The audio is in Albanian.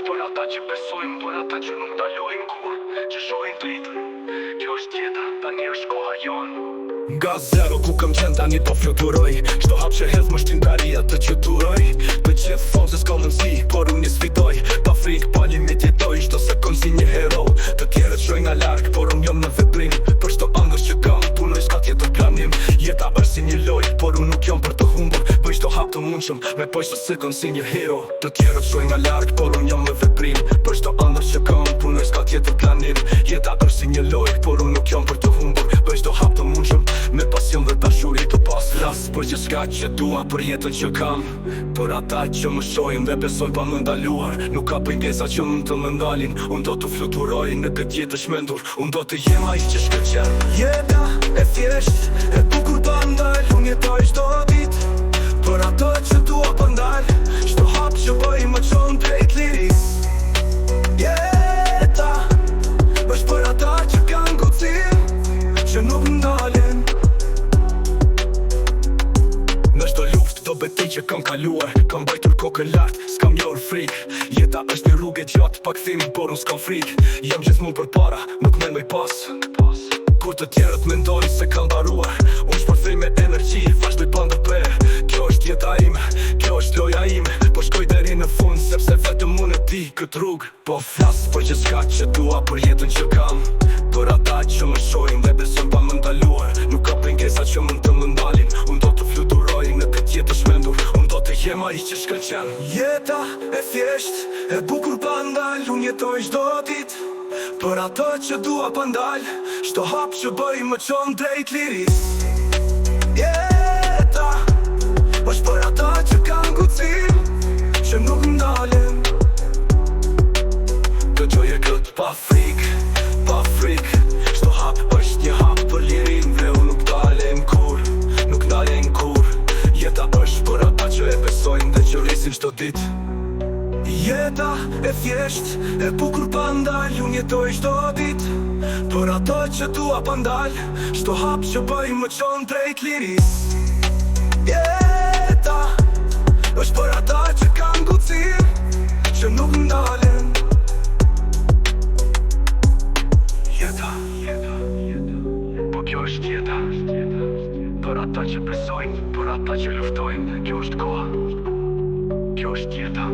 është për ata që besojmë, për ata që nuk dalojnë kur, që shohin dritën. Kjo është jeta, tani është koha jonë. Nga zero ku këm qenë tani po fluturoj. Shto hap që hedh më shtindaria të që duroj. Të që thonë se s'ka mundësi, por unë një sfidoj. Pa frikë, pa limit jetoj, shto se kom si një hero. Të tjerët shoj nga larkë, por unë jom në veprim. Për shto angës që kam, punoj s'ka tjetër planim. Jeta është si një loj, por unë nuk jom për të humbur. Bëj shto hap të mundshëm, me poj shto se kom si një hero. Të tjerët shoj nga larkë, por unë jom në veprim. Për shto angës që kam, punoj s'ka tjetër planim. Jeta është si një loj, por unë nuk jom për të humbur. Bëj shto hap të mundshëm, me pasion dhe dashuri të pas ras. Për gjithçka që dua, për jetën që kam. Për ata që më shohin dhe besojnë pa më ndaluar. Nuk ka pengesa që mund të më ndalin. Unë do të fluturoj në këtë jetë shmendur. Unë do të jem ai që shkëlqen. Jeta e thjesht, e bukur pa ndal. Unë jetoj çdo ditë për ato që dua pa ndal. Çdo hap që bëj më çon drejt liris. Jeta është për ata që kanë guxim, që nuk ndalen. Në çdo luftë, do betej që kam kaluar, kam bajtur kokën lart, s'kam njohur frikë. Jeta është një rrugë e gjatë, pa kthim, por unë s'kam frikë. Jam gjithmonë përpara, nuk mendoj pas. Kur të tjerët mendojnë se kam mbaruar, unë shpërthej me energji, vazhdoj pa ndërprer. Kjo është jeta ime, kjo është loja ime. Po shkoj deri në fund, sepse vetëm unë e di këtë rrugë. Po flas për gjithçka që dua, për jetën që kam. Për ata që më shohin dhe besojnë pa më ndaluar. Nuk ka pengesa që mund të më ndalin. Unë do të fluturoj në këtë jetë shmendur. Unë do të jem ai që shkëlqen. Jeta e thjesht, e bukur pa ndal. Unë jetoj çdo ditë për ato që dua pa ndal. Çdo hap që bëj më çon drejt liris. Jeta është për ata që kanë guxim, që nuk ndalen. Dëgjoj e këtë pa frikë, pa frikë. Çdo hap është një hap për lirin dhe unë nuk dalem kur, nuk dalem kur. Jeta është për ata që e besojnë dhe që rrisin çdo ditë. Jeta e thjesht, e bukur pa ndal. Unë jetoj çdo ditë për ato që dua pa ndal. Çdo hap që bëj më çon drejt liris. Jeta është për ata që kanë guxim, që nuk ndalen. Jeta, po kjo është jeta. Për ata që besojnë, për ata që luftojnë. Kjo është koha, kjo është jeta.